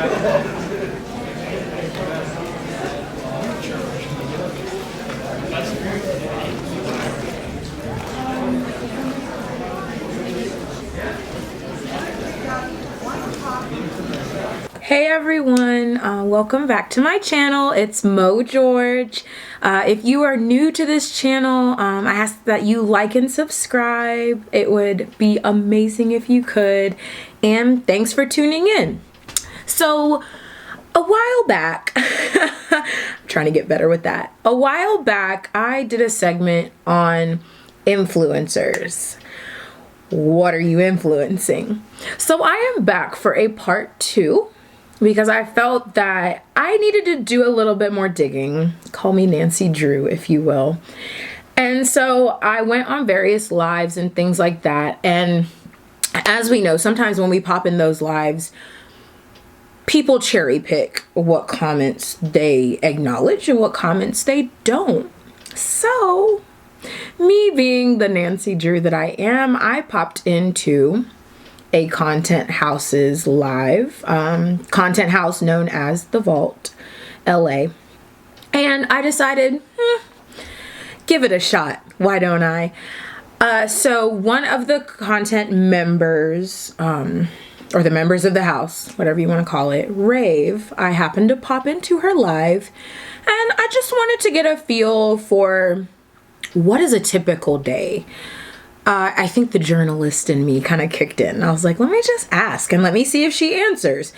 Hey everyone, welcome back to my channel. It's Mo George. If you are new to this channel, I ask that you like and subscribe. It would be amazing if you could. And thanks for tuning in. So a while back, I'm trying to get better with that. A while back, I did a segment on influencers. What are you influencing? So I am back for a part 2. Because I felt that I needed to do a little bit more digging. Call me Nancy Drew, if you will. And so I went on various lives and things like that. And as we know, sometimes when we pop in those lives, people cherry pick what comments they acknowledge and what comments they don't. So me being the Nancy Drew that I am, I popped into a content house's live, content house known as The Vault LA. And I decided, give it a shot. Why don't I? So one of the content members, or the members of the house, whatever you want to call it, Rave, I happened to pop into her live, and I just wanted to get a feel for what is a typical day. I think the journalist in me kind of kicked in. I was like, let me just ask and let me see if she answers.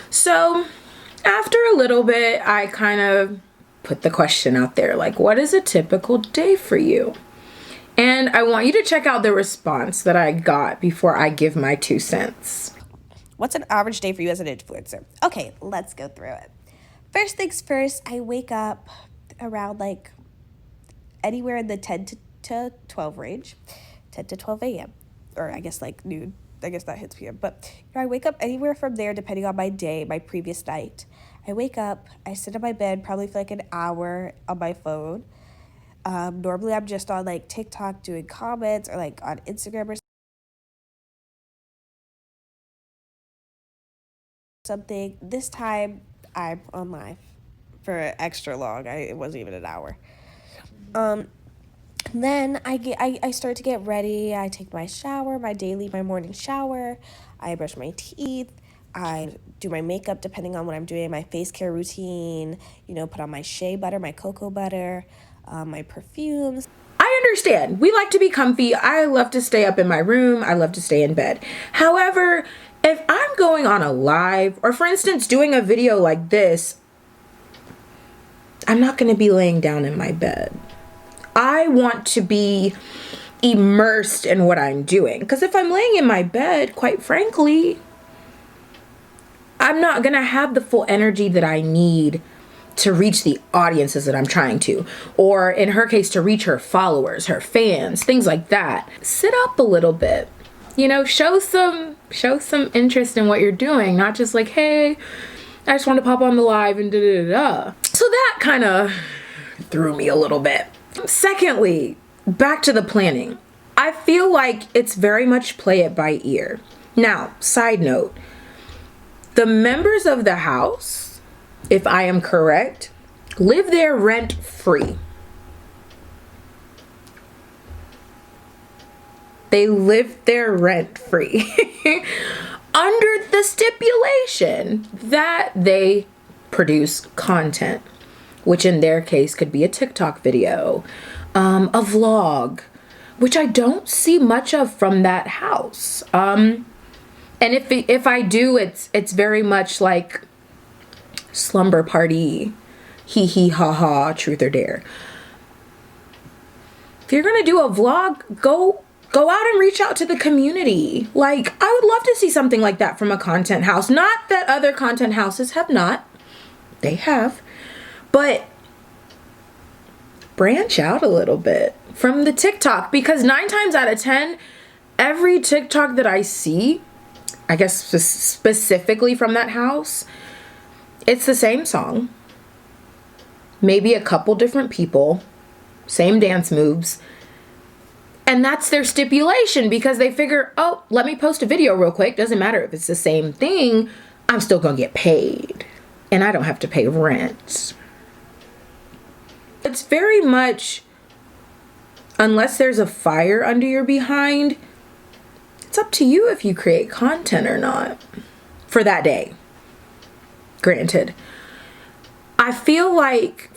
So after a little bit, I kind of put the question out there, like, what is a typical day for you? And I want you to check out the response that I got before I give my 2 cents. What's an average day for you as an influencer? Okay, let's go through it. First things first, I wake up around like anywhere in the 10 to 12 range. 10 to 12 a.m. or I guess like noon. I guess that hits p.m. But I wake up anywhere from there depending on my day, my previous night. I wake up, I sit in my bed probably for like an hour on my phone. Normally I'm just on like TikTok doing comments or like on Instagram or something. This time I'm on live for extra long. It wasn't even an hour. Then I start to get ready. I take my shower, my morning shower. I brush my teeth. I do my makeup depending on what I'm doing, my face care routine, put on my shea butter, my cocoa butter, my perfumes. I understand. We like to be comfy. I love to stay up in my room. I love to stay in bed. However, if I'm going on a live, or for instance, doing a video like this, I'm not going to be laying down in my bed. I want to be immersed in what I'm doing. Because if I'm laying in my bed, quite frankly, I'm not going to have the full energy that I need to reach the audiences that I'm trying to. Or in her case, to reach her followers, her fans, things like that. Sit up a little bit. Show some interest in what you're doing. Not just like, hey, I just want to pop on the live and da-da-da-da. So that kind of threw me a little bit. Secondly, back to the planning. I feel like it's very much play it by ear. Now, side note, the members of the house, if I am correct, live there rent free. They live there rent free under the stipulation that they produce content, which in their case could be a TikTok video, a vlog, which I don't see much of from that house. And if I do, it's very much like slumber party, hee hee ha ha, truth or dare. If you're gonna do a vlog, go out and reach out to the community. Like, I would love to see something like that from a content house. Not that other content houses have not. They have. But branch out a little bit from the TikTok, because 9 times out of 10, every TikTok that I see, I guess specifically from that house, it's the same song. Maybe a couple different people, same dance moves. And that's their stipulation, because they figure, oh, let me post a video real quick. Doesn't matter if it's the same thing. I'm still gonna get paid and I don't have to pay rent. It's very much, unless there's a fire under your behind, it's up to you if you create content or not for that day. Granted, I feel like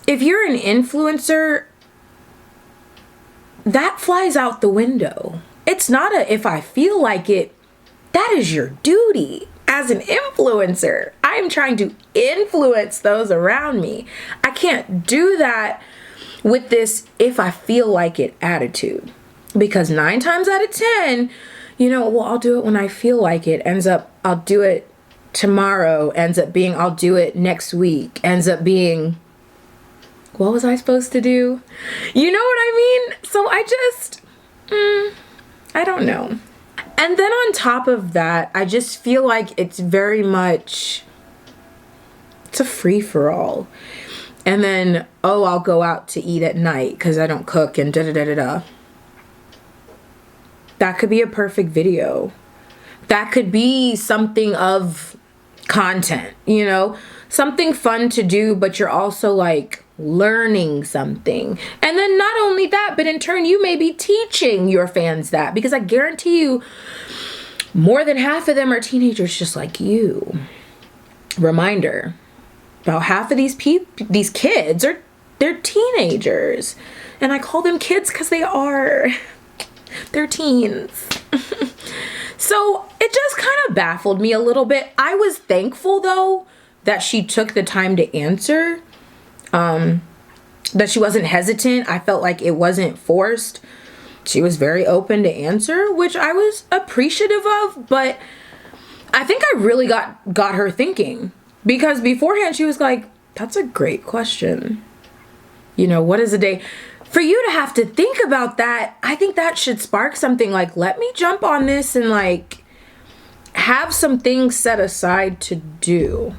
if you're an influencer, that flies out the window. It's not a if I feel like it. That is your duty as an influencer. I am trying to influence those around me. I can't do that with this if I feel like it attitude. Because 9 times out of 10, well, I'll do it when I feel like it. Ends up, I'll do it tomorrow. Ends up being, I'll do it next week. Ends up being, what was I supposed to do? You know what I mean? So I just, I don't know. And then on top of that, I just feel like it's very much, it's a free-for-all. And then, oh, I'll go out to eat at night because I don't cook and da-da-da-da-da. That could be a perfect video. That could be something of content, something fun to do, but you're also like learning something. And then not only that, but in turn, you may be teaching your fans that, because I guarantee you more than half of them are teenagers just like you. Reminder, about half of these kids they're teenagers. And I call them kids because they are. They're teens. So it just kind of baffled me a little bit. I was thankful though that she took the time to answer. That she wasn't hesitant. I felt like it wasn't forced. She was very open to answer, which I was appreciative of, but I think I really got her thinking, because beforehand she was like, that's a great question. What is a day? For you to have to think about that, I think that should spark something like, let me jump on this and like have some things set aside to do.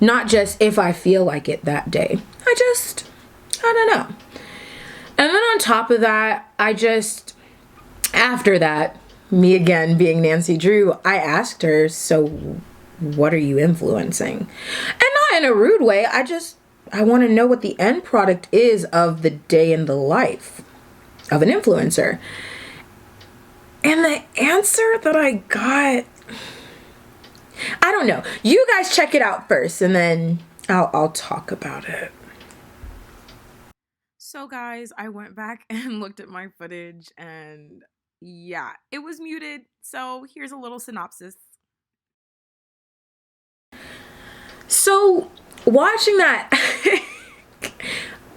Not just if I feel like it that day. I don't know. And then on top of that, after that, me again being Nancy Drew, I asked her, so what are you influencing? And not in a rude way. I want to know what the end product is of the day in the life of an influencer. And the answer that I got, I don't know. You guys check it out first and then I'll talk about it. So guys, I went back and looked at my footage and yeah, it was muted. So here's a little synopsis. So watching that,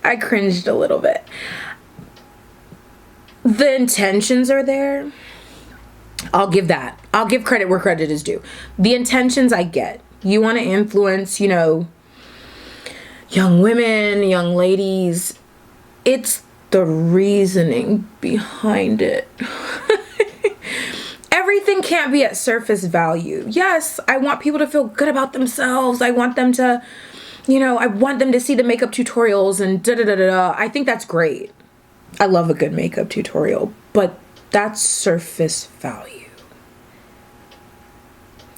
I cringed a little bit. The intentions are there. I'll give that. I'll give credit where credit is due. The intentions I get. You want to influence, young women, young ladies. It's the reasoning behind it. Everything can't be at surface value. Yes, I want people to feel good about themselves. I want them to, I want them to see the makeup tutorials and da-da-da-da-da. I think that's great. I love a good makeup tutorial, but that's surface value.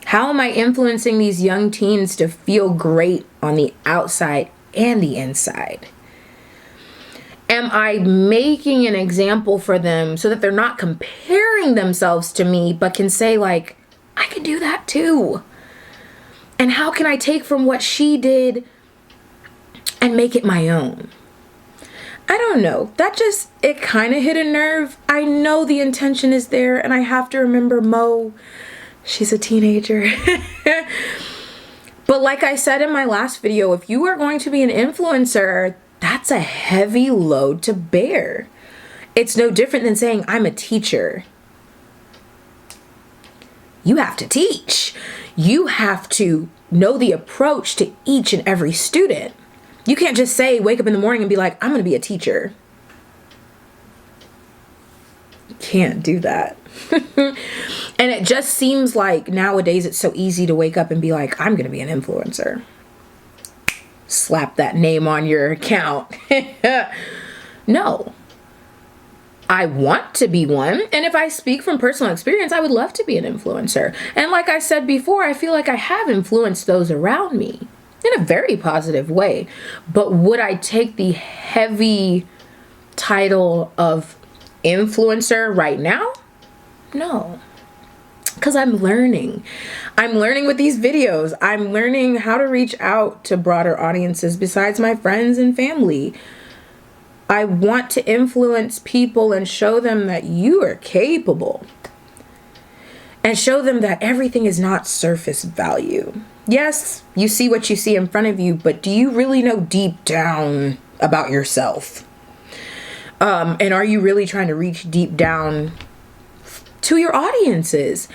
How am I influencing these young teens to feel great on the outside and the inside? Am I making an example for them so that they're not comparing themselves to me, but can say like, I can do that too? And how can I take from what she did and make it my own? I don't know. It kind of hit a nerve. I know the intention is there, and I have to remember Mo. She's a teenager. But like I said in my last video, if you are going to be an influencer, that's a heavy load to bear. It's no different than saying I'm a teacher. You have to teach. You have to know the approach to each and every student. You can't just wake up in the morning and be like, I'm going to be a teacher. You can't do that. And it just seems like nowadays it's so easy to wake up and be like, I'm going to be an influencer. Slap that name on your account. No. I want to be one. And if I speak from personal experience, I would love to be an influencer. And like I said before, I feel like I have influenced those around me in a very positive way. But would I take the heavy title of influencer right now? No. Because I'm learning. I'm learning with these videos. I'm learning how to reach out to broader audiences besides my friends and family. I want to influence people and show them that you are capable. And show them that everything is not surface value. Yes, you see what you see in front of you, but do you really know deep down about yourself? And are you really trying to reach deep down to your audiences?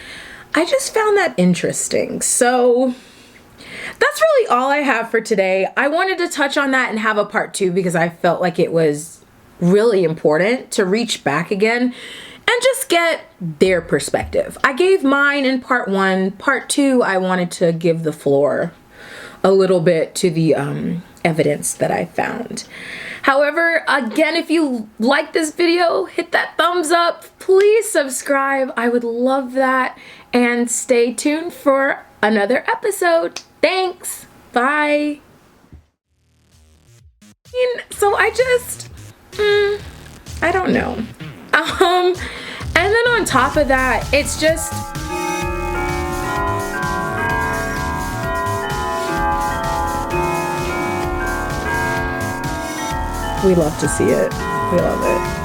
I just found that interesting. So that's really all I have for today. I wanted to touch on that and have a part 2 because I felt like it was really important to reach back again and just get their perspective. I gave mine in part 1. Part 2, I wanted to give the floor a little bit to the evidence that I found. However, again, if you like this video, hit that thumbs up. Please subscribe. I would love that. And stay tuned for another episode. Thanks. Bye. So I just, I don't know. And then on top of that, it's just, we love to see it. We love it.